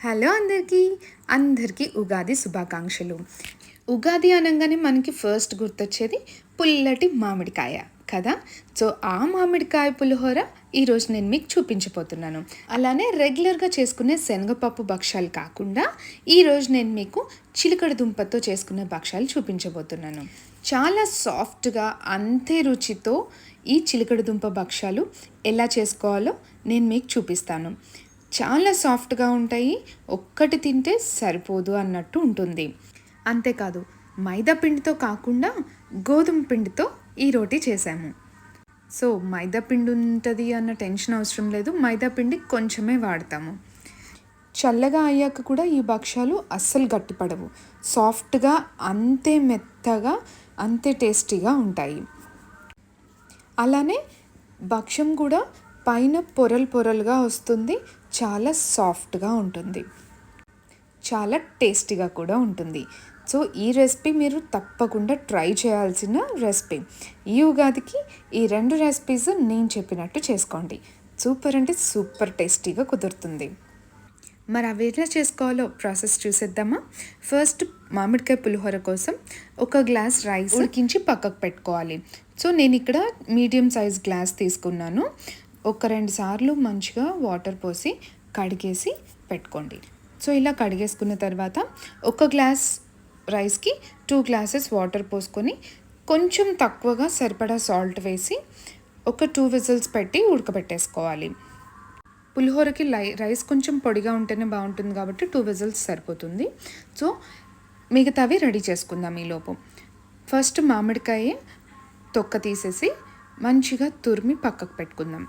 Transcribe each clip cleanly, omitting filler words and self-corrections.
Hello అందరికీ ఉగాది శుభాకాంక్షలు. ఉగాది అనగానే మనకి ఫస్ట్ గుర్తొచ్చేది పుల్లటి మామిడికాయ కదా. సో ఆ మామిడికాయ పులిహోర ఈరోజు నేను మీకు చూపించబోతున్నాను. అలానే రెగ్యులర్గా చేసుకునే శనగపప్పు భక్షాలు కాకుండా ఈరోజు నేను మీకు చిలకడ దుంపతో చేసుకునే భక్షాలు చూపించబోతున్నాను. చాలా సాఫ్ట్గా అంతే రుచితో ఈ చిలకడ దుంప భక్షాలు ఎలా చేసుకోవాలో నేను మీకు చూపిస్తాను. చాలా సాఫ్ట్గా ఉంటాయి, ఒక్కటి తింటే సరిపోదు అన్నట్టు ఉంటుంది. అంతేకాదు మైదా పిండితో కాకుండా గోధుమ పిండితో ఈ రోటీ చేసాము. సో మైదా పిండి ఉంటుంది అన్న టెన్షన్ అవసరం లేదు, మైదా పిండి కొంచెమే వాడతాము. చల్లగా అయ్యాక కూడా ఈ భక్షాలు అస్సలు గట్టిపడవు, సాఫ్ట్గా అంతే మెత్తగా అంతే టేస్టీగా ఉంటాయి. అలానే భక్ష్యం కూడా పైన పొరలుగా వస్తుంది, చాలా సాఫ్ట్గా ఉంటుంది, చాలా టేస్టీగా కూడా ఉంటుంది. సో ఈ రెసిపీ మీరు తప్పకుండా ట్రై చేయాల్సిన రెసిపీ. ఈ ఉగాదికి ఈ 2 రెసిపీస్ నేను చెప్పినట్టు చేసుకోండి, సూపర్ అంటే సూపర్ టేస్టీగా కుదురుతుంది. మరి అవి ఎలా చేసుకోవాలో ప్రాసెస్ చూసేద్దామా. ఫస్ట్ మామిడికాయ పులిహోర కోసం 1 గ్లాస్ రైస్ ఉడికించి పక్కకు పెట్టుకోవాలి. సో నేను ఇక్కడ మీడియం సైజ్ గ్లాస్ తీసుకున్నాను. 1-2 సార్లు మంచిగా వాటర్ పోసి కడిగేసి పెట్టుకోండి. సో ఇలా కడిగేసుకున్న తర్వాత 1 గ్లాస్ రైస్కి 2 గ్లాసెస్ వాటర్ పోసుకొని కొంచెం తక్కువగా సరిపడా సాల్ట్ వేసి ఒక 2 విజిల్స్ పెట్టి ఉడకబెట్టేసుకోవాలి. పులిహోరకి రైస్ కొంచెం పొడిగా ఉంటేనే బాగుంటుంది కాబట్టి 2 విజిల్స్ సరిపోతుంది. సో మిగతావి రెడీ చేసుకుందాం ఈలోపు. ఫస్ట్ మామిడికాయ తొక్క తీసేసి మంచిగా తురిమి పక్కకు పెట్టుకుందాం.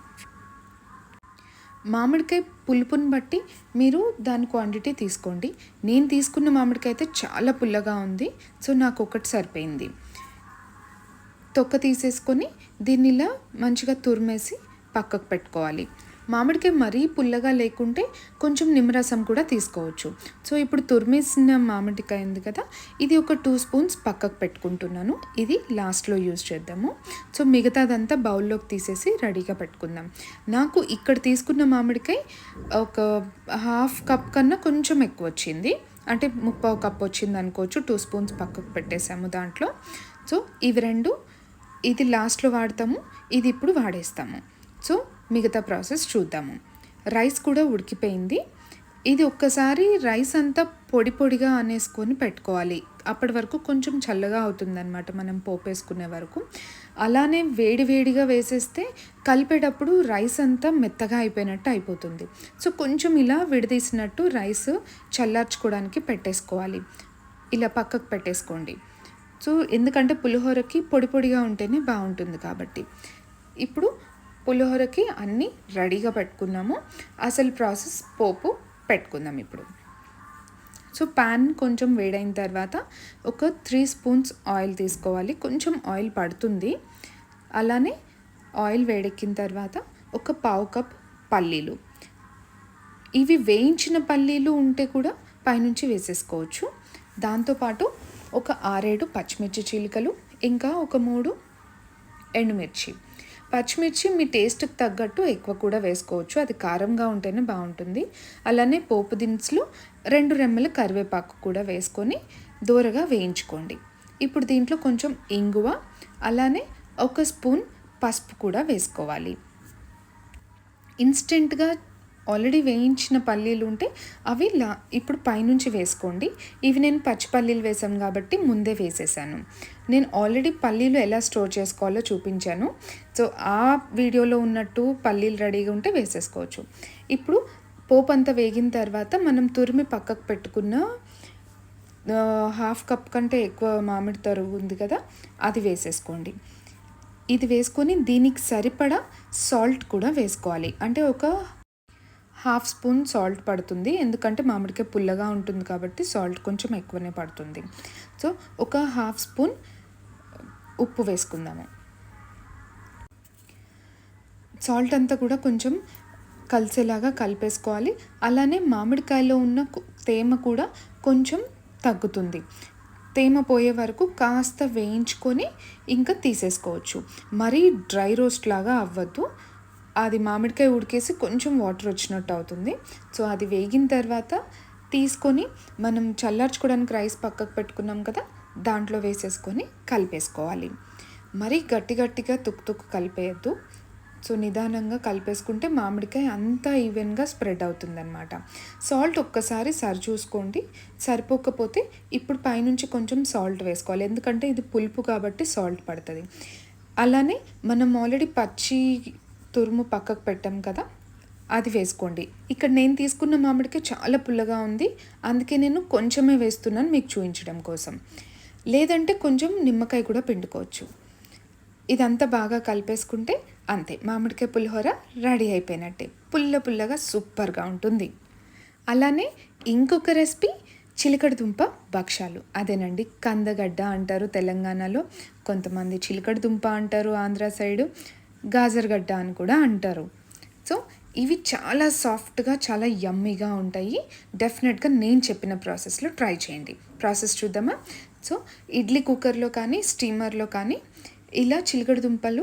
మామిడికాయ పులుపుని బట్టి మీరు దాని క్వాంటిటీ తీసుకోండి. నేను తీసుకున్న మామిడికాయ అయితే చాలా పుల్లగా ఉంది, సో నాకు ఒకటి సరిపోయింది. తొక్క తీసేసుకొని దీన్ని ఇలా మంచిగా తురిమేసి పక్కకు పెట్టుకోవాలి. మామిడికాయ మరీ పుల్లగా లేకుంటే కొంచెం నిమ్మరసం కూడా తీసుకోవచ్చు. సో ఇప్పుడు తురిమేసిన మామిడికాయ ఉంది కదా, ఇది ఒక 2 స్పూన్స్ పక్కకు పెట్టుకుంటున్నాను. ఇది లాస్ట్లో యూజ్ చేద్దాము. సో మిగతాదంతా బౌల్లోకి తీసేసి రెడీగా పెట్టుకుందాం. నాకు ఇక్కడ తీసుకున్న మామిడికాయ ఒక 1/2 కప్ కన్నా కొంచెం ఎక్కువ వచ్చింది, అంటే 3/4 కప్ వచ్చింది అనుకోవచ్చు. 2 స్పూన్స్ పక్కకు పెట్టేసాము దాంట్లో. సో ఇవి 2 ఇది లాస్ట్లో వాడతాము, ఇది ఇప్పుడు వాడేస్తాము. సో మిగతా ప్రాసెస్ చూద్దాము. రైస్ కూడా ఉడికిపోయింది. ఇది ఒక్కసారి రైస్ అంతా పొడిగా అనేసుకొని పెట్టుకోవాలి. అప్పటి వరకు కొంచెం చల్లగా అవుతుందన్నమాట మనం పోపు వేసుకునే వరకు. అలానే వేడిగా వేసేస్తే కలిపేటప్పుడు రైస్ అంతా మెత్తగా అయిపోయినట్టు అయిపోతుంది. సో కొంచెం ఇలా విడదీసినట్టు రైస్ చల్లార్చుకోవడానికి పెట్టేసుకోవాలి. ఇలా పక్కకు పెట్టేసుకోండి. సో ఎందుకంటే పులిహోరకి పొడిగా ఉంటేనే బాగుంటుంది కాబట్టి. ఇప్పుడు పులిహోరకి అన్నీ రెడీగా పెట్టుకున్నాము. అసలు ప్రాసెస్ పోపు పెట్టుకుందాం ఇప్పుడు. సో ప్యాన్ కొంచెం వేడైన తర్వాత ఒక 3 స్పూన్స్ ఆయిల్ తీసుకోవాలి. కొంచెం ఆయిల్ పడుతుంది. అలానే ఆయిల్ వేడెక్కిన తర్వాత ఒక 1/4 కప్ పల్లీలు, ఇవి వేయించిన పల్లీలు ఉంటే కూడా పైనుంచి వేసేసుకోవచ్చు. దాంతోపాటు ఒక 6-7 పచ్చిమిర్చి చీలికలు, ఇంకా ఒక 3 ఎండుమిర్చి. పచ్చిమిర్చి మీ టేస్ట్కి తగ్గట్టు ఎక్కువ కూడా వేసుకోవచ్చు, అది కారంగా ఉంటేనే బాగుంటుంది. అలానే పోపు దినుసులు 2 రెమ్మల కరివేపాకు కూడా వేసుకొని దూరగా వేయించుకోండి. ఇప్పుడు దీంట్లో కొంచెం ఇంగువ, అలానే 1 స్పూన్ పసుపు కూడా వేసుకోవాలి. ఇన్స్టెంట్గా ఆల్రెడీ వేయించిన పల్లీలు ఉంటే అవి ఇప్పుడు పైనుంచి వేసుకోండి. ఇవి నేను పచ్చి పల్లీలు వేసాను కాబట్టి ముందే వేసేసాను. నేను ఆల్రెడీ పల్లీలు ఎలా స్టోర్ చేసుకోవాలో చూపించాను. సో ఆ వీడియోలో ఉన్నట్టు పల్లీలు రెడీగా ఉంటే వేసేసుకోవచ్చు. ఇప్పుడు పోపు అంతా వేగిన తర్వాత మనం తురిమి పక్కకు పెట్టుకున్న 1/2 కప్ కంటే ఎక్కువ మామిడి తరుగు ఉంది కదా, అది వేసేసుకోండి. ఇది వేసుకొని దీనికి సరిపడా సాల్ట్ కూడా వేసుకోవాలి. అంటే ఒక 1/2 స్పూన్ సాల్ట్ పడుతుంది, ఎందుకంటే మామిడికాయ పుల్లగా ఉంటుంది కాబట్టి సాల్ట్ కొంచెం ఎక్కువనే పడుతుంది. సో ఒక 1/2 స్పూన్ ఉప్పు వేసుకుందాము. సాల్ట్ అంతా కూడా కొంచెం కలిసేలాగా కలిపేసుకోవాలి. అలానే మామిడికాయలో ఉన్న తేమ కూడా కొంచెం తగ్గుతుంది. తేమ పోయే వరకు కాస్త వేయించుకొని ఇంకా తీసేసుకోవచ్చు. మరీ డ్రై రోస్ట్ లాగా అవ్వద్దు, అది మామిడికాయ ఉడికేసి కొంచెం వాటర్ వచ్చినట్టు అవుతుంది. సో అది వేగిన తర్వాత తీసుకొని మనం చల్లార్చుకోవడానికి రైస్ పక్కకు పెట్టుకున్నాం కదా, దాంట్లో వేసేసుకొని కలిపేసుకోవాలి. మరీ గట్టి గట్టిగా తుక్కు కలిపేయద్దు. సో నిదానంగా కలిపేసుకుంటే మామిడికాయ అంతా ఈవెన్గా స్ప్రెడ్ అవుతుందన్నమాట. సాల్ట్ ఒక్కసారి సరి చూసుకోండి, సరిపోకపోతే ఇప్పుడు పైనుంచి కొంచెం సాల్ట్ వేసుకోవాలి, ఎందుకంటే ఇది పులుపు కాబట్టి సాల్ట్ పడుతుంది. అలానే మనం ఆల్రెడీ పచ్చి తురుము పక్కకు పెట్టాం కదా, అది వేసుకోండి. ఇక్కడ నేను తీసుకున్న మామిడికాయ చాలా పుల్లగా ఉంది, అందుకే నేను కొంచెమే వేస్తున్నాను మీకు చూపించడం కోసం. లేదంటే కొంచెం నిమ్మకాయ కూడా పిండుకోవచ్చు. ఇదంతా బాగా కలిపేసుకుంటే అంతే, మామిడికాయ పులిహోర రెడీ అయిపోయినట్టే. పుల్లగా సూపర్గా ఉంటుంది. అలానే ఇంకొక రెసిపీ చిలకడ దుంప భక్షాలు. అదేనండి, కందగడ్డ అంటారు తెలంగాణలో, కొంతమంది చిలకడ దుంప అంటారు ఆంధ్ర సైడు, గాజరగడ్డ అని కూడా అంటారు. సో ఇవి చాలా సాఫ్ట్గా చాలా యమ్మీగా ఉంటాయి. డెఫినెట్గా నేను చెప్పిన ప్రాసెస్లో ట్రై చేయండి. ప్రాసెస్ చూద్దామా? సో ఇడ్లీ కుక్కర్లో కానీ స్టీమర్లో కానీ ఇలా చిలకడ దుంపలు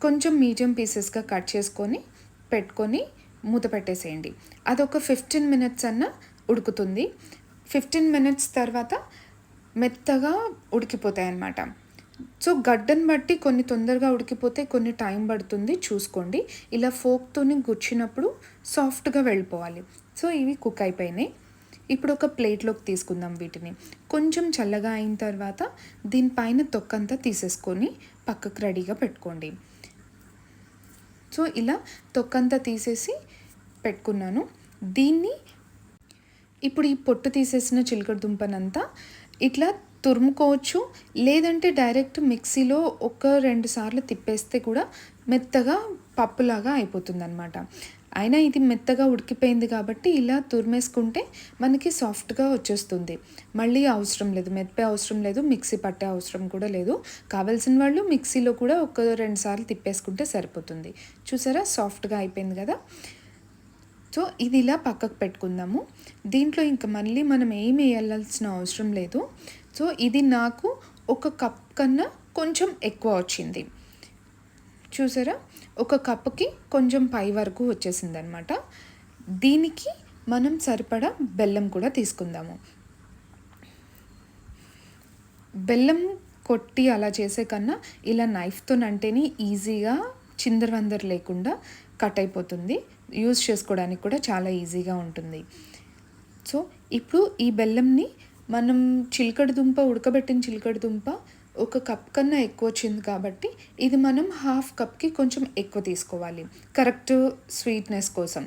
కొంచెం మీడియం పీసెస్గా కట్ చేసుకొని పెట్టుకొని మూత పెట్టేసేయండి. అదొక 15 మినిట్స్ అన్న ఉడుకుతుంది. 15 మినిట్స్ తర్వాత మెత్తగా ఉడికిపోతాయి అన్నమాట. సో గడ్డను బట్టి కొన్ని తొందరగా ఉడికిపోతే కొన్ని టైం పడుతుంది, చూసుకోండి. ఇలా ఫోక్తోని గుచ్చినప్పుడు సాఫ్ట్గా వెళ్ళిపోవాలి. సో ఇవి కుక్ అయిపోయినాయి. ఇప్పుడు ఒక ప్లేట్లోకి తీసుకుందాం వీటిని. కొంచెం చల్లగా అయిన తర్వాత దీనిపైన తొక్కంతా తీసేసుకొని పక్కకు రెడీగా పెట్టుకోండి. సో ఇలా తొక్కంతా తీసేసి పెట్టుకున్నాను. దీన్ని ఇప్పుడు ఈ పొట్టు తీసేసిన చిలకడ దుంపనంతా ఇట్లా తురుముకోవచ్చు, లేదంటే డైరెక్ట్ మిక్సీలో 1-2 సార్లు తిప్పేస్తే కూడా మెత్తగా పప్పులాగా అయిపోతుందన్నమాట. అయినా ఇది మెత్తగా ఉడికిపోయింది కాబట్టి ఇలా తురిమేసుకుంటే మనకి సాఫ్ట్గా వచ్చేస్తుంది. మళ్ళీ అవసరం లేదు, మెత్తే అవసరం లేదు, మిక్సీ పట్టే అవసరం కూడా లేదు. కావాల్సిన వాళ్ళు మిక్సీలో కూడా 1-2 సార్లు తిప్పేసుకుంటే సరిపోతుంది. చూసారా, సాఫ్ట్గా అయిపోయింది కదా. సో ఇది ఇలా పక్కకు పెట్టుకుందాము. దీంట్లో ఇంకా మళ్ళీ మనం ఏమి వేయాల్సిన అవసరం లేదు. సో ఇది నాకు 1 కప్ కన్నా కొంచెం ఎక్కువ వచ్చింది. చూసారా, 1 కప్పుకి కొంచెం పై వరకు వచ్చేసింది అనమాట. దీనికి మనం సరిపడా బెల్లం కూడా తీసుకుందాము. బెల్లం కొట్టి అలా చేసే కన్నా ఇలా నైఫ్తో అంటేనే ఈజీగా చిందరవందర లేకుండా కట్ అయిపోతుంది. యూజ్ చేసుకోవడానికి కూడా చాలా ఈజీగా ఉంటుంది. సో ఇప్పుడు ఈ బెల్లంని మనం ఉడకబెట్టిన చిలకడ దుంప 1 కప్ కన్నా ఎక్కువ వచ్చింది కాబట్టి ఇది మనం 1/2 కప్కి కొంచెం ఎక్కువ తీసుకోవాలి, కరెక్ట్ స్వీట్నెస్ కోసం.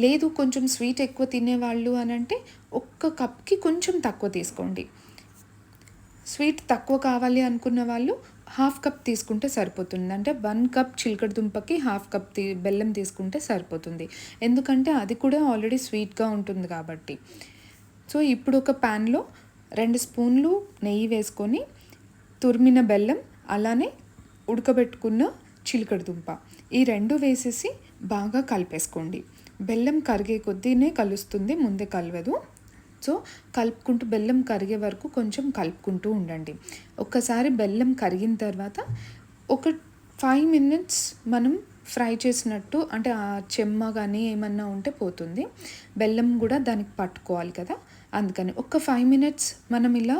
లేదు కొంచెం స్వీట్ ఎక్కువ తినేవాళ్ళు అని అంటే 1 కప్కి కొంచెం తక్కువ తీసుకోండి. స్వీట్ తక్కువ కావాలి అనుకున్న వాళ్ళు 1/2 కప్ తీసుకుంటే సరిపోతుంది. అంటే 1 కప్ చిలకడ దుంపకి 1/2 కప్ బెల్లం తీసుకుంటే సరిపోతుంది, ఎందుకంటే అది కూడా ఆల్రెడీ స్వీట్గా ఉంటుంది కాబట్టి. సో ఇప్పుడు ఒక ప్యాన్లో 2 స్పూన్లు నెయ్యి వేసుకొని తురిమిన బెల్లం, అలానే ఉడకబెట్టుకున్న చిలకడ దుంప ఈ 2 వేసేసి బాగా కలిపేసుకోండి. బెల్లం కరిగే కొద్దీనే కలుస్తుంది, ముందే కలవదు. సో కలుపుకుంటూ బెల్లం కరిగే వరకు కొంచెం కలుపుకుంటూ ఉండండి. ఒక్కసారి బెల్లం కరిగిన తర్వాత ఒక 5 మినిట్స్ మనం ఫ్రై చేసినట్టు, అంటే ఆ చెమ్మ కానీ ఏమన్నా ఉంటే పోతుంది. బెల్లం కూడా దానికి పట్టుకోవాలి కదా, అందుకని ఒక 5 మినిట్స్ మనం ఇలా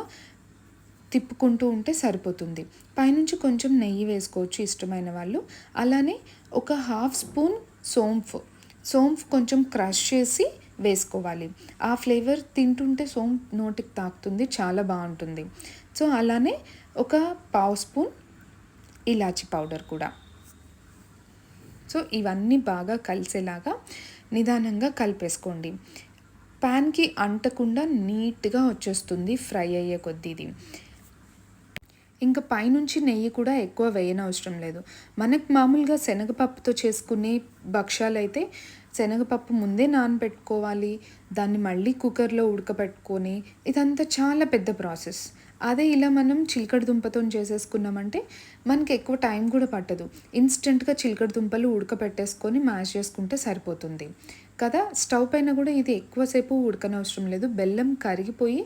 తిప్పుకుంటూ ఉంటే సరిపోతుంది. పైనుంచి కొంచెం నెయ్యి వేసుకోవచ్చు ఇష్టమైన వాళ్ళు. అలానే ఒక 1/2 స్పూన్ సోంఫ్ కొంచెం క్రష్ చేసి వేసుకోవాలి. ఆ ఫ్లేవర్ తింటుంటే సోంఫ్ నోటికి తాకుతుంది, చాలా బాగుంటుంది. సో అలానే ఒక 1/2 స్పూన్ ఇలాచీ పౌడర్ కూడా. సో ఇవన్నీ బాగా కలిసేలాగా నిదానంగా కలిపేసుకోండి. ప్యాన్కి అంటకుండా నీట్గా వచ్చేస్తుంది ఫ్రై అయ్యే కొద్దీ ఇది. ఇంకా పైనుంచి నెయ్యి కూడా ఎక్కువ వేయనవసరం లేదు. మనకు మామూలుగా శనగపప్పుతో చేసుకునే భక్షాలు అయితే శనగపప్పు ముందే నానబెట్టుకోవాలి, దాన్ని మళ్ళీ కుక్కర్లో ఉడకబెట్టుకొని, ఇదంతా చాలా పెద్ద ప్రాసెస్. అదే ఇలా మనం చిలకడ దుంపతో చేసేసుకున్నామంటే మనకి ఎక్కువ టైం కూడా పట్టదు. ఇన్స్టెంట్గా చిలకడ దుంపలు ఉడకబెట్టేసుకొని మ్యాష్ చేసుకుంటే సరిపోతుంది కదా. స్టవ్ పైన కూడా ఇది ఎక్కువసేపు ఉడకనవసరం లేదు. బెల్లం కరిగిపోయి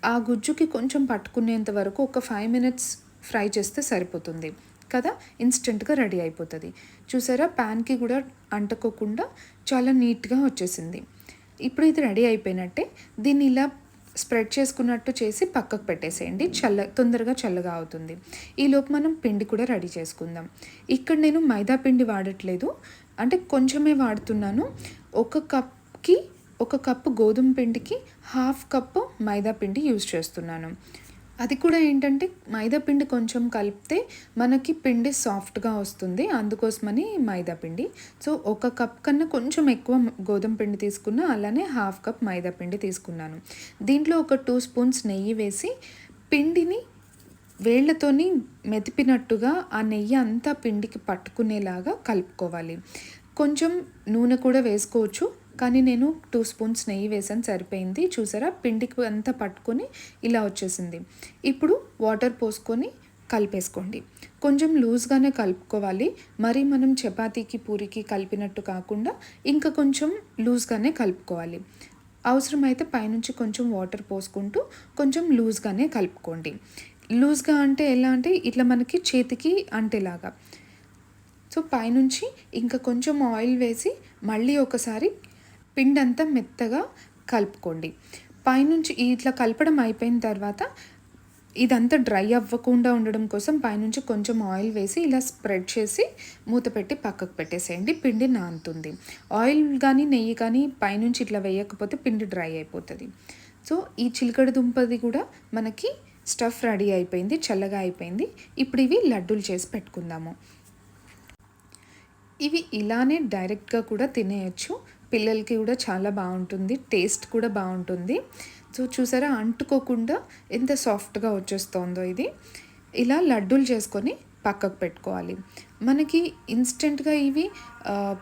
ఆ గుజ్జుకి కొంచెం పట్టుకునేంత వరకు ఒక 5 మినిట్స్ ఫ్రై చేస్తే సరిపోతుంది కదా, ఇన్స్టెంట్గా రెడీ అయిపోతుంది. చూసారా, ప్యాన్కి కూడా అంటుకోకుండా చాలా నీట్గా వచ్చేసింది. ఇప్పుడు ఇది రెడీ అయిపోయినట్టే. దీన్ని ఇలా స్ప్రెడ్ చేసుకున్నట్టు చేసి పక్కకు పెట్టేసేయండి, తొందరగా చల్లగా అవుతుంది. ఈలోపు మనం పిండి కూడా రెడీ చేసుకుందాం. ఇక్కడ నేను మైదా పిండి వాడట్లేదు, అంటే కొంచెమే వాడుతున్నాను. ఒక కప్పు గోధుమ పిండికి 1/2 కప్పు మైదా పిండి యూజ్ చేస్తున్నాను. అది కూడా ఏంటంటే మైదా పిండి కొంచెం కలిపితే మనకి పిండి సాఫ్ట్గా వస్తుంది, అందుకోసమని మైదా పిండి. సో 1 కప్ కన్నా కొంచెం ఎక్కువ గోధుమ పిండి తీసుకున్నా, అలానే 1/2 కప్ మైదా పిండి తీసుకున్నాను. దీంట్లో ఒక 2 స్పూన్స్ నెయ్యి వేసి పిండిని వేళ్ళతోని మెదిపినట్టుగా ఆ నెయ్యి అంతా పిండికి పట్టుకునేలాగా కలుపుకోవాలి. కొంచెం నూనె కూడా వేసుకోవచ్చు, కానీ నేను 2 స్పూన్స్ నెయ్యి వేసాను, సరిపోయింది. చూసారా, పిండికి అంతా పట్టుకొని ఇలా వచ్చేసింది. ఇప్పుడు వాటర్ పోసుకొని కలిపేసుకోండి. కొంచెం లూజ్గానే కలుపుకోవాలి, మరి మనం చపాతీకి పూరికి కలిపినట్టు కాకుండా ఇంకా కొంచెం లూజ్గానే కలుపుకోవాలి. అవసరమైతే పైనుంచి కొంచెం వాటర్ పోసుకుంటూ కొంచెం లూజ్గానే కలుపుకోండి. లూజ్గా అంటే ఎలా అంటే ఇట్లా మనకి చేతికి అంటేలాగా. సో పైనుంచి ఇంకా కొంచెం ఆయిల్ వేసి మళ్ళీ ఒకసారి పిండి అంతా మెత్తగా కలుపుకోండి. పైనుంచి ఇట్లా కలపడం అయిపోయిన తర్వాత ఇదంతా డ్రై అవ్వకుండా ఉండడం కోసం పైనుంచి కొంచెం ఆయిల్ వేసి ఇలా స్ప్రెడ్ చేసి మూత పెట్టి పక్కకు పెట్టేసేయండి. పిండి నానుతుంది. ఆయిల్ కానీ నెయ్యి కానీ పైనుంచి ఇట్లా వేయకపోతే పిండి డ్రై అయిపోతుంది. సో ఈ చిలకడ దుంపది కూడా మనకి స్టఫ్ రెడీ అయిపోయింది, చల్లగా అయిపోయింది. ఇప్పుడు ఇవి లడ్డూలు చేసి పెట్టుకుందాము. ఇవి ఇలానే డైరెక్ట్గా కూడా తినేయచ్చు, పిల్లలకి కూడా చాలా బాగుంటుంది, టేస్ట్ కూడా బాగుంటుంది. సో చూసారా, అంటుకోకుండా ఎంత సాఫ్ట్గా వచ్చేస్తుందో ఇది. ఇలా లడ్డూలు చేసుకొని పక్కకు పెట్టుకోవాలి. మనకి ఇన్స్టెంట్గా ఇవి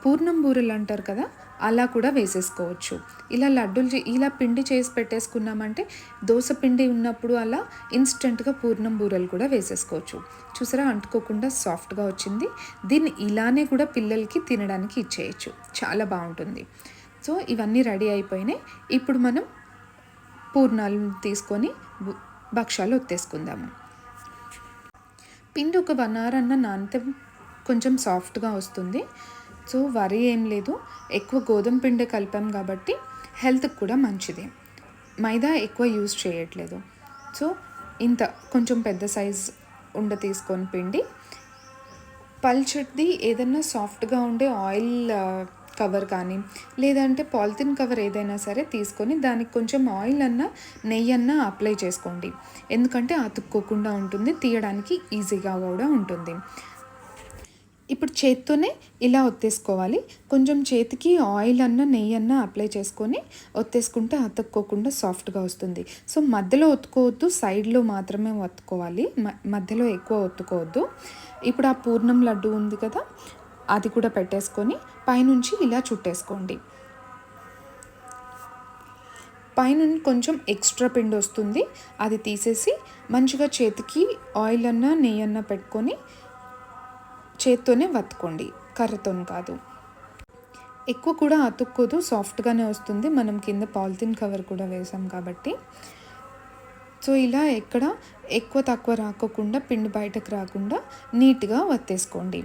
పూర్ణం బూరెలు అంటారు కదా, అలా కూడా వేసేసుకోవచ్చు. ఇలా లడ్డూలు ఇలా పిండి చేసి పెట్టేసుకున్నామంటే దోశ పిండి ఉన్నప్పుడు అలా ఇన్స్టెంట్గా పూర్ణం బూరెలు కూడా వేసేసుకోవచ్చు. చూసారా, అంటుకోకుండా సాఫ్ట్గా వచ్చింది. దీన్ని ఇలానే కూడా పిల్లలకి తినడానికి ఇచ్చేయచ్చు, చాలా బాగుంటుంది. సో ఇవన్నీ రెడీ అయిపోయినాయి. ఇప్పుడు మనం పూర్ణాలు తీసుకొని భక్షాలు ఒత్తేసుకుందాము. పిండి ఒక 1 hour అన్న నానితే కొంచెం సాఫ్ట్గా వస్తుంది. సో వరి ఏం లేదు, ఎక్కువ గోధుమ పిండి కలిపాం కాబట్టి హెల్త్కి కూడా మంచిది. మైదా ఎక్కువ యూజ్ చేయట్లేదు. సో ఇంత కొంచెం పెద్ద సైజ్ ఉండ తీసుకొని పిండి పల్చటిది ఏదన్నా సాఫ్ట్గా ఉండే ఆయిల్ కవర్ కానీ లేదంటే పాలిథిన్ కవర్ ఏదైనా సరే తీసుకొని దానికి కొంచెం ఆయిల్ అన్నా నెయ్యి అన్నా అప్లై చేసుకోండి. ఎందుకంటే అతుక్కోకుండా ఉంటుంది, తీయడానికి ఈజీగా కూడా ఉంటుంది. ఇప్పుడు చేత్తోనే ఇలా ఒత్తేసుకోవాలి. కొంచెం చేతికి ఆయిల్ అన్న నెయ్యి అన్న అప్లై చేసుకొని ఒత్తేసుకుంటే అతుక్కోకుండా సాఫ్ట్గా వస్తుంది. సో మధ్యలో ఒత్తుకోవద్దు, సైడ్లో మాత్రమే ఒత్తుకోవాలి, మధ్యలో ఎక్కువ ఒత్తుకోవద్దు. ఇప్పుడు ఆ పూర్ణం లడ్డు ఉంది కదా, అది కూడా పెట్టేసుకొని పైనుంచి ఇలా చుట్టేసుకోండి. పైనుంచి కొంచెం ఎక్స్ట్రా పిండి వస్తుంది, అది తీసేసి మంచిగా చేతికి ఆయిల్ అన్న నెయ్యి అన్న పెట్టుకొని చేత్తోనే వత్తుకోండి, కర్రతో కాదు. ఎక్కువ కూడా అతుక్కోదు, సాఫ్ట్గానే వస్తుంది. మనం కింద పాలిథిన్ కవర్ కూడా వేసాం కాబట్టి. సో ఇలా ఎక్కడ ఎక్కువ తక్కువ రాకోకుండా, పిండి బయటకు రాకుండా నీట్గా వత్తేసుకోండి.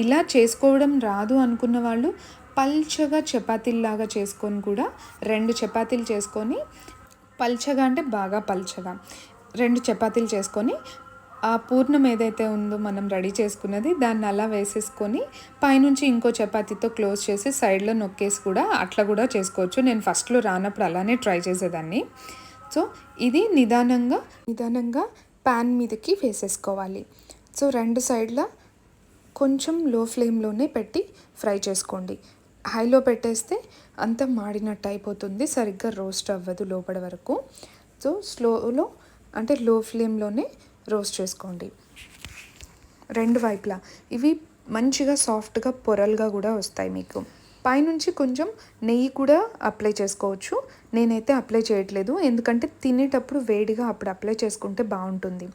ఇలా చేసుకోవడం రాదు అనుకున్న వాళ్ళు పల్చగా చపాతీల్లాగా చేసుకొని కూడా 2 చపాతీలు చేసుకొని, పల్చగా అంటే బాగా పల్చగా 2 చపాతీలు చేసుకొని ఆ పూర్ణం ఏదైతే ఉందో మనం రెడీ చేసుకున్నది దాన్ని అలా వేసేసుకొని పైనుంచి ఇంకో చపాతీతో క్లోజ్ చేసి సైడ్లో నొక్కేసి కూడా అట్లా కూడా చేసుకోవచ్చు. నేను ఫస్ట్లో రానప్పుడు అలానే ట్రై చేసేదాన్ని. సో ఇది నిదానంగా ప్యాన్ మీదకి వేసేసుకోవాలి. సో 2 సైడ్ల కొంచెం లో ఫ్లేమ్లోనే పెట్టి ఫ్రై చేసుకోండి. హైలో పెట్టేస్తే అంతా మాడినట్టు అయిపోతుంది, సరిగ్గా రోస్ట్ అవ్వదు లోపల వరకు. సో స్లోలో అంటే లో ఫ్లేమ్లోనే రోస్ట్ చేసుకోండి 2 వైపులా. ఇవి మంచిగా సాఫ్ట్గా పొరలుగా కూడా వస్తాయి మీకు. పైనుంచి కొంచెం నెయ్యి కూడా అప్లై చేసుకోవచ్చు. నేనైతే అప్లై చేయట్లేదు, ఎందుకంటే తినేటప్పుడు వేడిగా అప్పుడు అప్లై చేసుకుంటే బాగుంటుంది.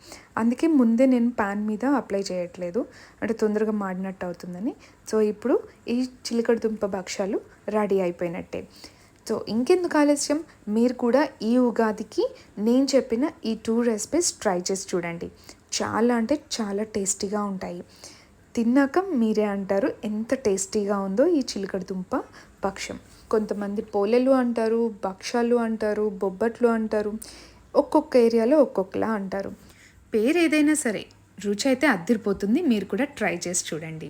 అందుకే ముందే నేను ప్యాన్ మీద అప్లై చేయట్లేదు, అంటే తొందరగా మాడినట్టు అవుతుందని. సో ఇప్పుడు ఈ చిలకడ దుంప భక్షాలు రెడీ అయిపోయినట్టే. సో ఇంకెందుకు ఆలస్యం, మీరు కూడా ఈ ఉగాదికి నేను చెప్పిన ఈ 2 రెసిపీస్ ట్రై చేసి చూడండి. చాలా అంటే చాలా టేస్టీగా ఉంటాయి. తిన్నాక మీరే అంటారు ఎంత టేస్టీగా ఉందో ఈ చిలకడ దుంప భక్ష్యం. కొంతమంది పోలేలు అంటారు, భక్షాలు అంటారు, బొబ్బట్లు అంటారు. ఒక్కొక్క ఏరియాలో ఒక్కొక్కలా అంటారు. పేరు ఏదైనా సరే రుచి అయితే అద్దిరిపోతుంది. మీరు కూడా ట్రై చేసి చూడండి.